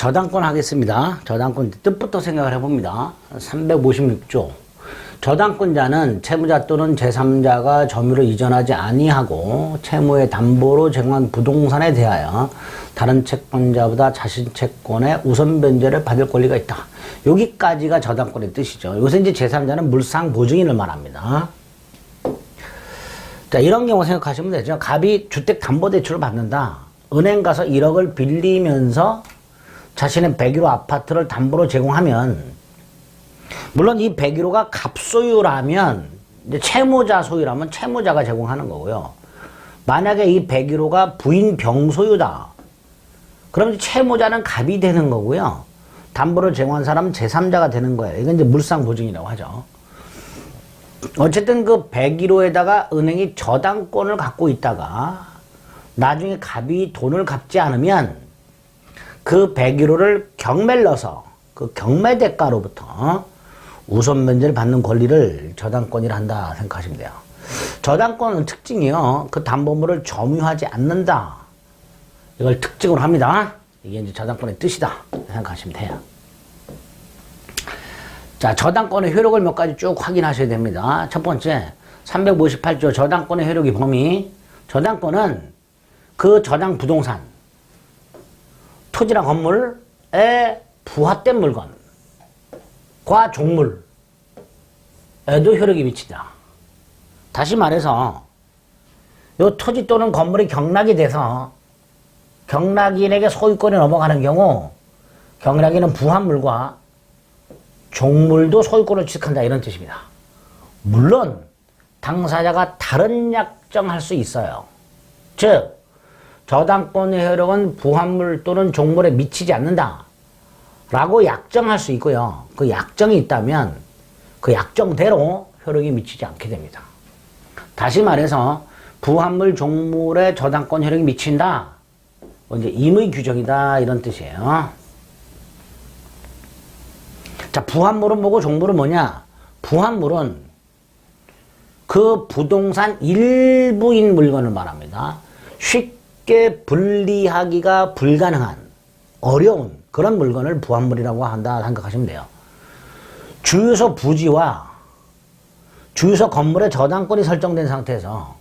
저당권 하겠습니다. 저당권 뜻부터 생각을 해봅니다. 356조. 저당권자는 채무자 또는 제3자가 점유를 이전하지 아니하고 채무의 담보로 제공한 부동산에 대하여 다른 채권자보다 자신 채권의 우선 변제를 받을 권리가 있다. 여기까지가 저당권의 뜻이죠. 여기서 이제 제3자는 물상 보증인을 말합니다. 자, 이런 경우 생각하시면 되죠. 갑이 주택담보대출을 받는다. 은행 가서 1억을 빌리면서 자신의 101호 아파트를 담보로 제공하면, 물론 이 101호가 갑소유라면, 이제 채무자 소유라면 채무자가 제공하는 거고요. 만약에 이 101호가 부인 병소유다. 그럼 채무자는 갑이 되는 거고요. 담보를 제공한 사람은 제3자가 되는 거예요. 이건 이제 물상보증이라고 하죠. 어쨌든 그 101호에다가 은행이 저당권을 갖고 있다가 나중에 갑이 돈을 갚지 않으면 그 101호를 경매를 넣어서 그 경매 대가로부터 우선 면제를 받는 권리를 저당권이라 한다 생각하시면 돼요. 저당권은 특징이요. 그 담보물을 점유하지 않는다. 이걸 특징으로 합니다. 이게 이제 저당권의 뜻이다 생각하시면 돼요. 자, 저당권의 효력을 몇 가지 쭉 확인하셔야 됩니다. 첫 번째, 358조 저당권의 효력의 범위. 저당권은 그 저당 부동산, 토지나 건물에 부합된 물건과 종물에도 효력이 미친다. 다시 말해서 이 토지 또는 건물이 경락이 돼서 경락인에게 소유권이 넘어가는 경우 경락인은 부합물과 종물도 소유권을 취득한다, 이런 뜻입니다. 물론 당사자가 다른 약정할 수 있어요. 즉 저당권의 효력은 부합물 또는 종물에 미치지 않는다 라고 약정할 수 있고요. 그 약정이 있다면 그 약정대로 효력이 미치지 않게 됩니다. 다시 말해서 부합물 종물에 저당권 효력이 미친다, 이제 임의 규정이다, 이런 뜻이에요. 자, 부합물은 뭐고 종물은 뭐냐? 부합물은 그 부동산 일부인 물건을 말합니다. 쉽게 분리하기가 불가능한, 어려운 그런 물건을 부합물이라고 한다 생각하시면 돼요. 주유소 부지와 주유소 건물의 저당권이 설정된 상태에서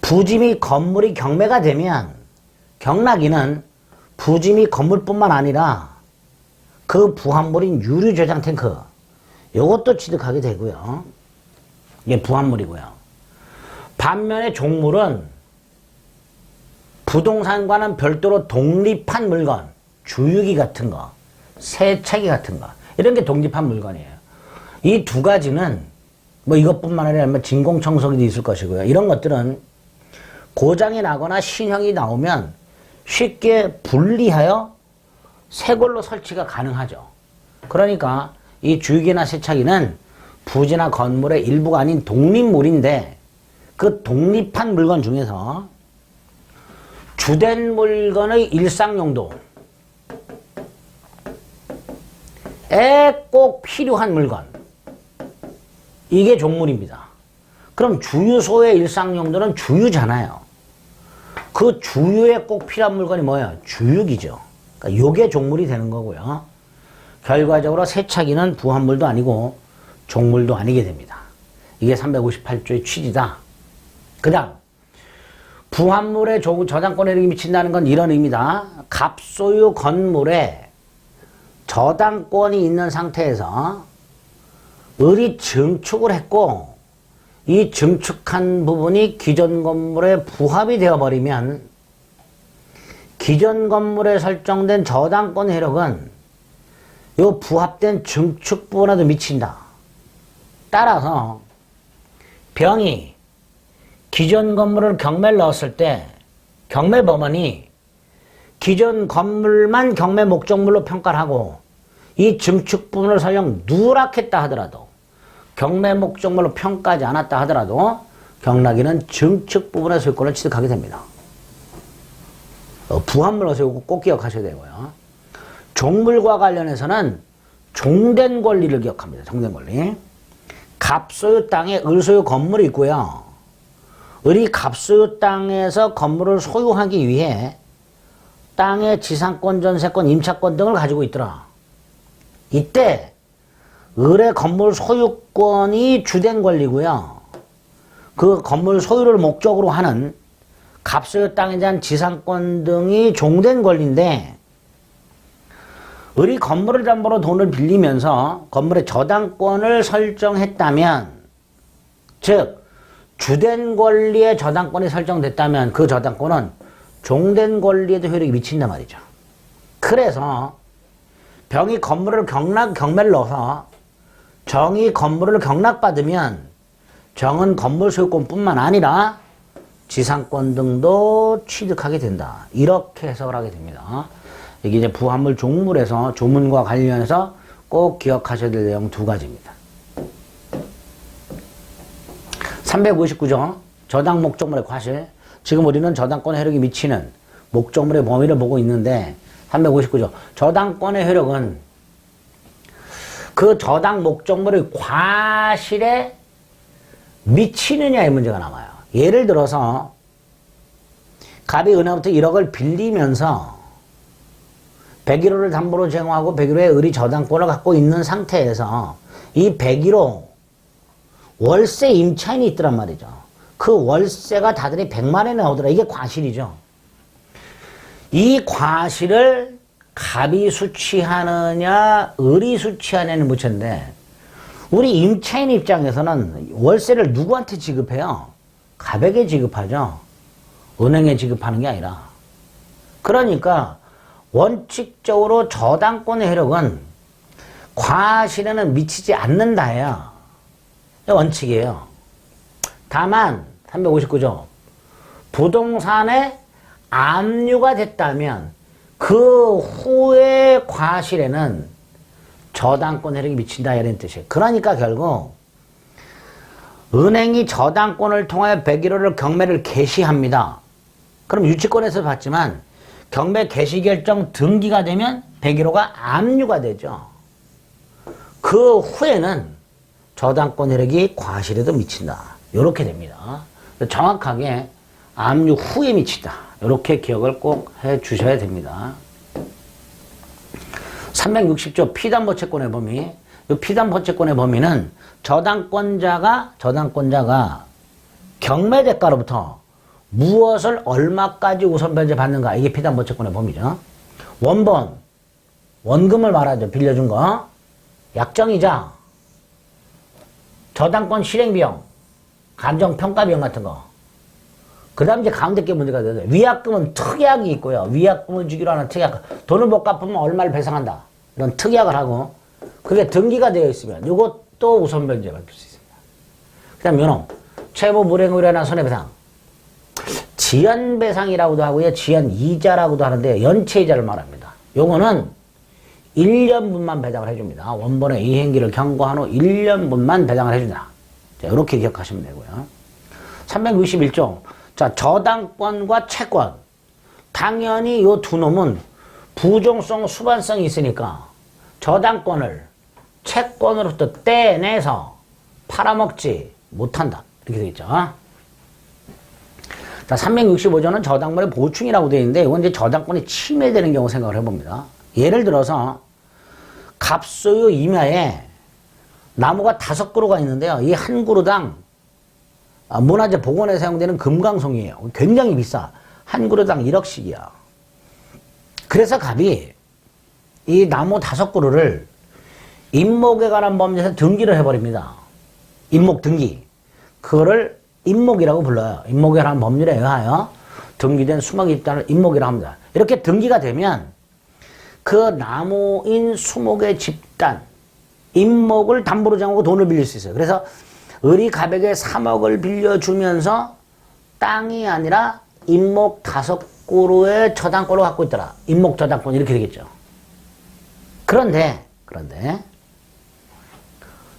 부지 및 건물이 경매가 되면 경락인은 부지 및 건물뿐만 아니라 그 부합물인 유류 저장 탱크, 이것도 취득하게 되고요. 이게 부합물이고요. 반면에 종물은 부동산과는 별도로 독립한 물건, 주유기 같은 거, 세차기 같은 거, 이런 게 독립한 물건이에요. 이 두 가지는 뭐 이것뿐만 아니라 진공청소기도 있을 것이고요. 이런 것들은 고장이 나거나 신형이 나오면 쉽게 분리하여 새 걸로 설치가 가능하죠. 그러니까 이 주유기나 세차기는 부지나 건물의 일부가 아닌 독립물인데, 그 독립한 물건 중에서 주된 물건의 일상용도에 꼭 필요한 물건, 이게 종물입니다. 그럼 주유소의 일상용도는 주유잖아요. 그 주유에 꼭 필요한 물건이 뭐예요? 주유기죠. 그러니까 요게 종물이 되는 거고요. 결과적으로 세차기는 부합물도 아니고 종물도 아니게 됩니다. 이게 358조의 취지다. 그 다음, 부합물에 저당권에 효력이 미친다는 건 이런 의미다. 갑소유 건물에 저당권이 있는 상태에서 을이 증축을 했고 이 증축한 부분이 기존 건물에 부합이 되어버리면 기존 건물에 설정된 저당권 효력은 이 부합된 증축 부분에도 미친다. 따라서 병이 기존 건물을 경매를 넣었을 때 경매 법원이 기존 건물만 경매 목적물로 평가를 하고 이 증축 부분을 설령 누락했다 하더라도, 경매 목적물로 평가하지 않았다 하더라도 경락인은 증축 부분의 소유권을 취득하게 됩니다. 부합물로 꼭 기억하셔야 되고요. 종물과 관련해서는 종된 권리를 기억합니다. 종된 권리. 갑소유 땅에 을소유 건물이 있고요. 을이 갑소유 땅에서 건물을 소유하기 위해 땅의 지상권, 전세권, 임차권 등을 가지고 있더라. 이때 을의 건물 소유권이 주된 권리고요. 그 건물 소유를 목적으로 하는 갑소유 땅에 대한 지상권 등이 종된 권리인데 을이 건물을 담보로 돈을 빌리면서 건물의 저당권을 설정했다면, 즉 주된 권리의 저당권이 설정됐다면 그 저당권은 종된 권리에도 효력이 미친단 말이죠. 그래서 병이 건물을 경매를 넣어서 정이 건물을 경락받으면 정은 건물 소유권뿐만 아니라 지상권 등도 취득하게 된다. 이렇게 해석을 하게 됩니다. 이게 이제 부합물 종물에서 조문과 관련해서 꼭 기억하셔야 될 내용 두 가지입니다. 359조 저당 목적물의 과실. 지금 우리는 저당권의 효력이 미치는 목적물의 범위를 보고 있는데 359조 저당권의 효력은 그 저당 목적물의 과실에 미치느냐의 문제가 남아요. 예를 들어서 갑이 은행부터 1억을 빌리면서 101호를 담보로 제공하고 101호의 을이 저당권을 갖고 있는 상태에서 이 101호 월세 임차인이 있더란 말이죠. 그 월세가 다들이 100만 원이 나오더라. 이게 과실이죠. 이 과실을 갑이 수취하느냐 을이 수취하느냐는 문제인데 우리 임차인 입장에서는 월세를 누구한테 지급해요? 갑에게 지급하죠. 은행에 지급하는 게 아니라. 그러니까 원칙적으로 저당권의 효력은 과실에는 미치지 않는다예요. 원칙이에요. 다만 359조 부동산에 압류가 됐다면 그 후에 과실에는 저당권 효력이 미친다 이런 뜻이에요. 그러니까 결국 은행이 저당권을 통하여 101호를 경매를 개시합니다. 그럼 유치권에서 봤지만 경매 개시 결정 등기가 되면 101호가 압류가 되죠. 그 후에는 저당권 효력이 과실에도 미친다. 이렇게 됩니다. 정확하게 압류 후에 미친다. 이렇게 기억을 꼭 해 주셔야 됩니다. 360조 피담보 채권의 범위. 이 피담보 채권의 범위는 저당권자가 경매 대가로부터 무엇을 얼마까지 우선 변제받는가. 이게 피담보 채권의 범위죠. 원본, 원금을 말하죠. 빌려준 거. 약정이자, 저당권 실행비용, 감정평가비용 같은 거. 그 다음 이제 가운데 게 문제가 되죠. 위약금은 특약이 있고요. 위약금을 주기로 하는 특약. 돈을 못 갚으면 얼마를 배상한다. 이런 특약을 하고, 그게 등기가 되어 있으면 이것도 우선 변제 받을 수 있습니다. 그 다음 요놈. 채무 불행으로 인한 손해배상. 지연배상이라고도 하고요. 지연이자라고도 하는데 연체이자를 말합니다. 요거는 1년분만 배당을 해줍니다. 원본의 이행기를 경고한 후 1년분만 배당을 해준다. 자, 이렇게 기억하시면 되고요. 361조. 자, 저당권과 채권. 당연히 이 두 놈은 부종성, 수반성이 있으니까 저당권을 채권으로부터 떼내서 팔아먹지 못한다. 이렇게 되겠죠. 자, 365조는 저당권의 보충이라고 되어 있는데 이건 이제 저당권이 침해되는 경우 생각을 해봅니다. 예를 들어서 갑소유 임야에 나무가 5그루가 있는데요. 이 한 그루당 문화재 복원에 사용되는 금강송이에요. 굉장히 비싸. 한 그루당 1억씩이야. 그래서 갑이 이 나무 5그루를 임목에 관한 범죄에서 등기를 해버립니다. 임목 등기. 그거를 임목이라고 불러요. 임목에 관한 법률에 의하여 등기된 수목 집단을 임목이라고 합니다. 이렇게 등기가 되면 그 나무인 수목의 집단, 임목을 담보로 정하고 돈을 빌릴 수 있어요. 그래서 을이 갑에게 3억을 빌려주면서 땅이 아니라 임목 5그루의 저당권을 갖고 있더라. 임목 저당권 이렇게 되겠죠. 그런데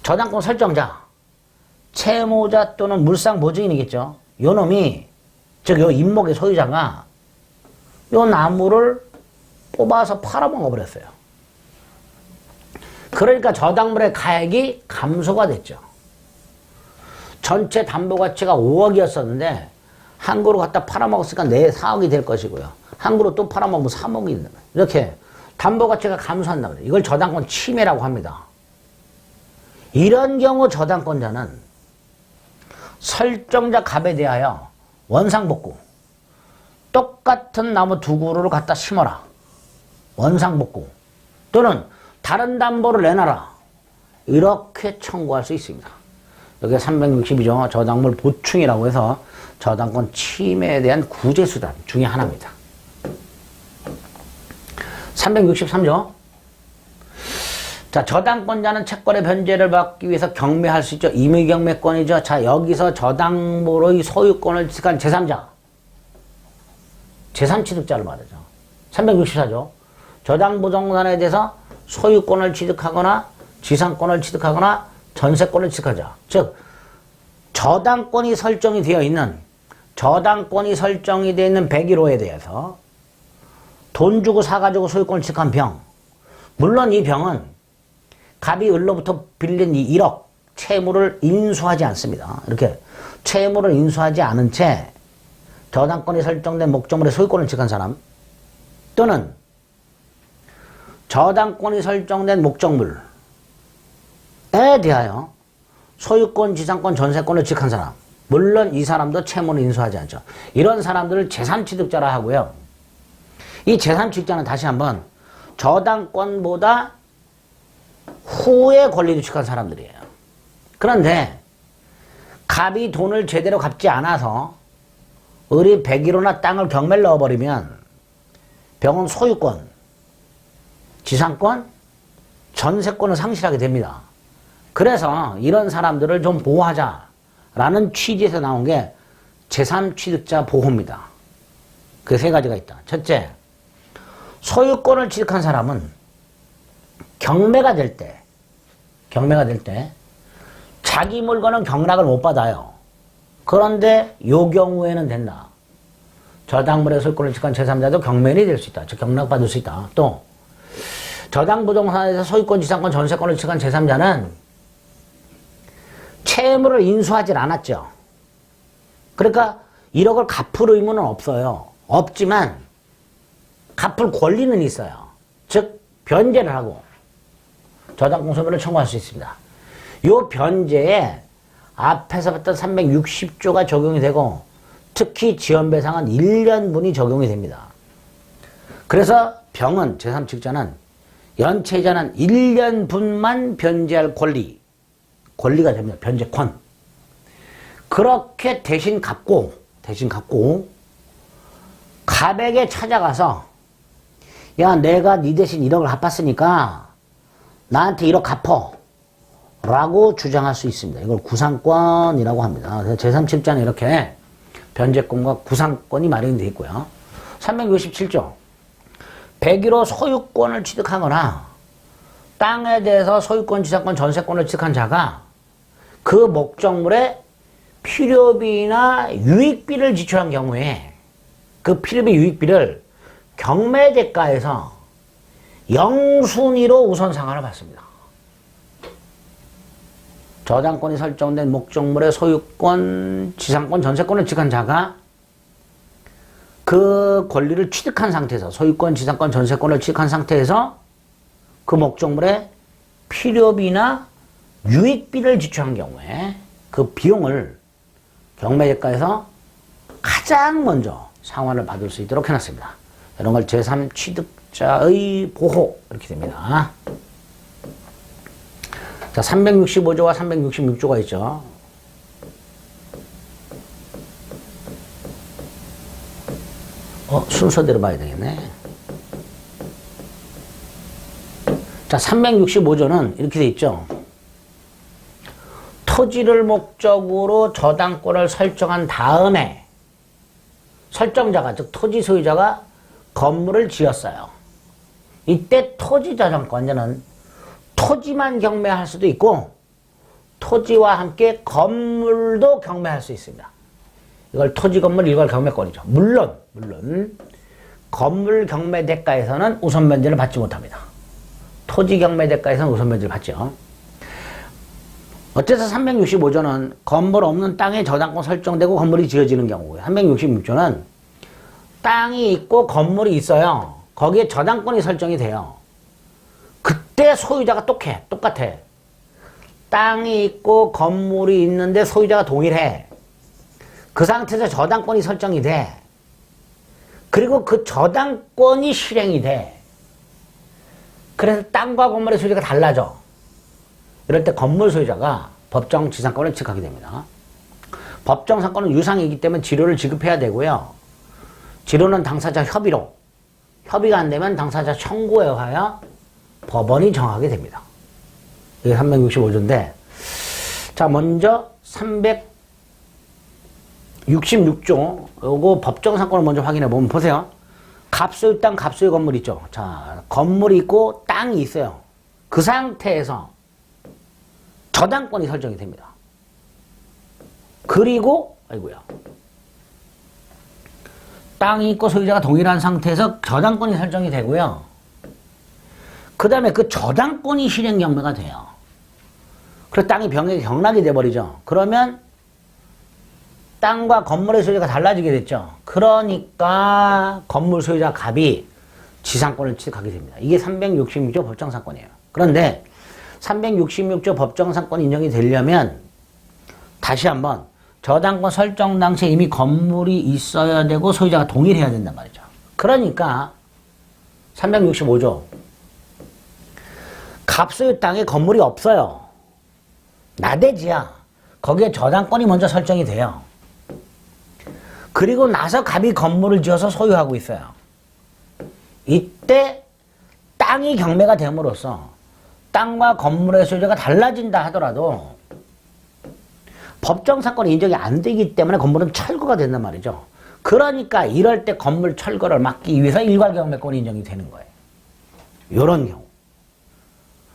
저당권 설정자, 채무자 또는 물상 보증인이겠죠. 요 놈이, 즉 요 임목의 소유자가 요 나무를 뽑아서 팔아먹어 버렸어요. 그러니까 저당물의 가액이 감소가 됐죠. 전체 담보 가치가 5억이었었는데 한 그루 갖다 팔아먹었으니까 내 4억이 될 것이고요. 한 그릇 또 팔아먹으면 3억이 있는 거예요. 이렇게 담보가치가 감소한다 그래요. 이걸 저당권 침해라고 합니다. 이런 경우 저당권자는 설정자 갑에 대하여 원상복구, 똑같은 나무 두 그루를 갖다 심어라, 원상복구, 또는 다른 담보를 내놔라, 이렇게 청구할 수 있습니다. 여기 362조 저당물 보충이라고 해서 저당권 침해에 대한 구제수단 중에 하나입니다. 363조. 자, 저당권자는 채권의 변제를 받기 위해서 경매할 수 있죠. 임의경매권이죠. 자, 여기서 저당물의 소유권을 취득한 제3자, 제3취득자를 말하죠. 364조. 저당부동산에 대해서 소유권을 취득하거나 지상권을 취득하거나 전세권을 취득하자. 즉, 저당권이 설정이 되어 있는 101호에 대해서 돈 주고 사가지고 소유권을 취득한 병. 물론 이 병은 갑이 을로부터 빌린 이 1억 채무를 인수하지 않습니다. 이렇게 채무를 인수하지 않은 채 저당권이 설정된 목적물의 소유권을 취득한 사람, 또는 저당권이 설정된 목적물에 대하여 소유권, 지상권, 전세권을 취득한 사람, 물론 이 사람도 채무를 인수하지 않죠. 이런 사람들을 제3취득자라 하고요. 이 제3취득자는 다시 한번 저당권보다 후에 권리를 취득한 사람들이에요. 그런데 갑이 돈을 제대로 갚지 않아서 을이 101호나 땅을 경매를 넣어버리면 병은 소유권, 지상권, 전세권을 상실하게 됩니다. 그래서 이런 사람들을 좀 보호하자라는 취지에서 나온 게 제3취득자 보호입니다. 그 세 가지가 있다. 첫째, 소유권을 취득한 사람은 경매가 될 때 자기 물건은 경락을 못 받아요. 그런데 요 경우에는 된다. 저당물의 소유권을 취득한 제3자도 경매인이 될 수 있다. 즉 경락받을 수 있다. 또 저당부동산에서 소유권, 지상권, 전세권을 취득한 제3자는 채무를 인수하지 않았죠. 그러니까 1억을 갚을 의무는 없어요. 없지만 갚을 권리는 있어요. 즉 변제를 하고 저당권 소멸을 청구할 수 있습니다. 이 변제에 앞에서 봤던 360조가 적용이 되고 특히 지연배상은 1년분이 적용이 됩니다. 그래서 병은 제3취득자는 연체자는 1년분만 변제할 권리가 됩니다. 변제권. 그렇게 대신 갚고 갑에게 찾아가서 야, 내가 네 대신 1억을 갚았으니까 나한테 1억 갚어 라고 주장할 수 있습니다. 이걸 구상권이라고 합니다. 제3취득자는 이렇게 변제권과 구상권이 마련이 되어 있고요. 367조 101호 소유권을 취득하거나 땅에 대해서 소유권, 지상권, 전세권을 취득한 자가 그 목적물에 필요비나 유익비를 지출한 경우에 그 필요비, 유익비를 경매대가에서 영순위로 우선 상환을 받습니다. 저당권이 설정된 목적물의 소유권, 지상권, 전세권을 취득한 자가 그 권리를 취득한 상태에서 소유권, 지상권, 전세권을 취득한 상태에서 그 목적물의 필요비나 유익비를 지출한 경우에 그 비용을 경매대가에서 가장 먼저 상환을 받을 수 있도록 해놨습니다. 이런 걸 제3취득자의 보호 이렇게 됩니다. 자, 365조와 366조가 있죠. 순서대로 봐야 되겠네. 자, 365조는 이렇게 돼 있죠. 토지를 목적으로 저당권을 설정한 다음에 설정자가, 즉 토지 소유자가 건물을 지었어요. 이때 토지 저당권자는 토지만 경매할 수도 있고 토지와 함께 건물도 경매할 수 있습니다. 이걸 토지 건물 일괄 경매권이죠. 물론 건물 경매 대가에서는 우선 변제를 받지 못합니다. 토지 경매 대가에서는 우선 변제를 받죠. 어째서 365조는 건물 없는 땅에 저당권 설정되고 건물이 지어지는 경우고요. 366조는 땅이 있고 건물이 있어요. 거기에 저당권이 설정이 돼요. 그때 소유자가 똑같아. 땅이 있고 건물이 있는데 소유자가 동일해. 그 상태에서 저당권이 설정이 돼. 그리고 그 저당권이 실행이 돼. 그래서 땅과 건물의 소유자가 달라져. 이럴 때 건물 소유자가 법정 지상권을 취득하게 됩니다. 법정 상권은 유상이기 때문에 지료를 지급해야 되고요. 지료는 당사자 협의로, 협의가 안 되면 당사자 청구에 의하여 법원이 정하게 됩니다. 이게 365조인데, 자, 먼저 366조, 요거 법정 상권을 먼저 확인해 보면 보세요. 갑소유 땅, 갑소유 건물 있죠. 자, 건물이 있고 땅이 있어요. 그 상태에서 저당권이 설정이 됩니다. 그리고, 아이고야. 땅이 있고 소유자가 동일한 상태에서 저당권이 설정이 되고요. 그 다음에 그 저당권이 실행 경매가 돼요. 그래서 땅이 병역이 경락이 돼버리죠. 그러면 땅과 건물의 소유자가 달라지게 됐죠. 그러니까 건물 소유자 갑이 지상권을 취득하게 됩니다. 이게 366조 법정상권이에요. 그런데 366조 법정상권 인정이 되려면 다시 한번 저당권 설정 당시에 이미 건물이 있어야 되고 소유자가 동일해야 된단 말이죠. 그러니까 365조 갑소유 땅에 건물이 없어요. 나대지야. 거기에 저당권이 먼저 설정이 돼요. 그리고 나서 갑이 건물을 지어서 소유하고 있어요. 이때 땅이 경매가 됨으로써 땅과 건물의 소유자가 달라진다 하더라도 법정 사건이 인정이 안 되기 때문에 건물은 철거가 된단 말이죠. 그러니까 이럴 때 건물 철거를 막기 위해서 일괄 경매권이 인정이 되는 거예요. 이런 경우.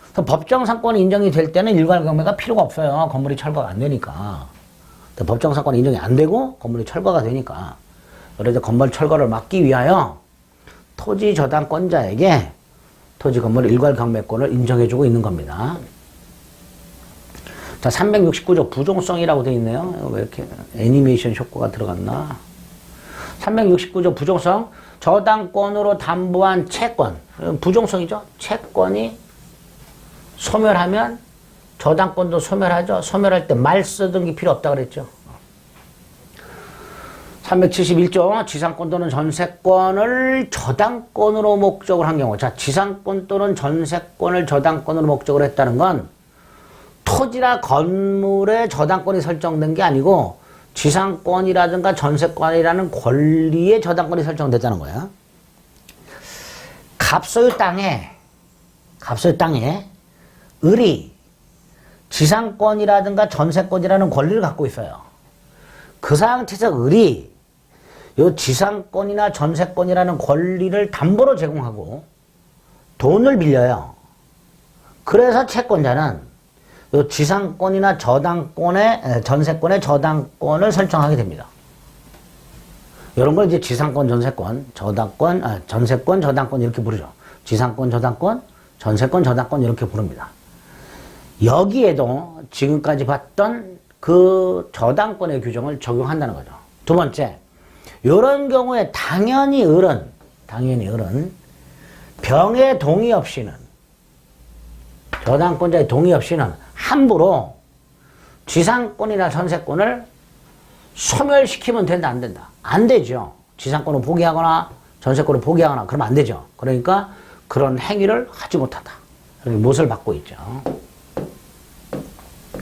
그래서 법정 사건이 인정이 될 때는 일괄 경매가 필요가 없어요. 건물이 철거가 안 되니까. 법정 사건이 인정이 안 되고 건물이 철거가 되니까. 그래서 건물 철거를 막기 위하여 토지 저당권자에게 토지 건물 일괄 경매권을 인정해주고 있는 겁니다. 자, 369조 부종성이라고 되어 있네요. 왜 이렇게 애니메이션 효과가 들어갔나? 369조 부종성. 저당권으로 담보한 채권. 부종성이죠. 채권이 소멸하면 저당권도 소멸하죠. 소멸할 때 말 쓰던 필요 없다 그랬죠. 371조 지상권 또는 전세권을 저당권으로 목적을 한 경우. 자, 지상권 또는 전세권을 저당권으로 목적으로 했다는 건 토지나 건물에 저당권이 설정된 게 아니고 지상권이라든가 전세권이라는 권리에 저당권이 설정됐다는 거야. 갑소유 땅에 을이 지상권이라든가 전세권이라는 권리를 갖고 있어요. 그 상태에서 을이 이 지상권이나 전세권이라는 권리를 담보로 제공하고 돈을 빌려요. 그래서 채권자는 이 지상권이나 전세권의 저당권을 설정하게 됩니다. 이런 걸 이제 지상권, 전세권, 전세권, 저당권 이렇게 부르죠. 지상권, 저당권, 전세권, 저당권 이렇게 부릅니다. 여기에도 지금까지 봤던 그 저당권의 규정을 적용한다는 거죠. 두 번째, 이런 경우에 당연히 을은 병의 동의 없이는, 저당권자의 동의 없이는 함부로 지상권이나 전세권을 소멸시키면 된다, 안 된다? 안 되죠. 지상권을 포기하거나 전세권을 포기하거나 그러면 안 되죠. 그러니까 그런 행위를 하지 못한다. 못을 받고 있죠.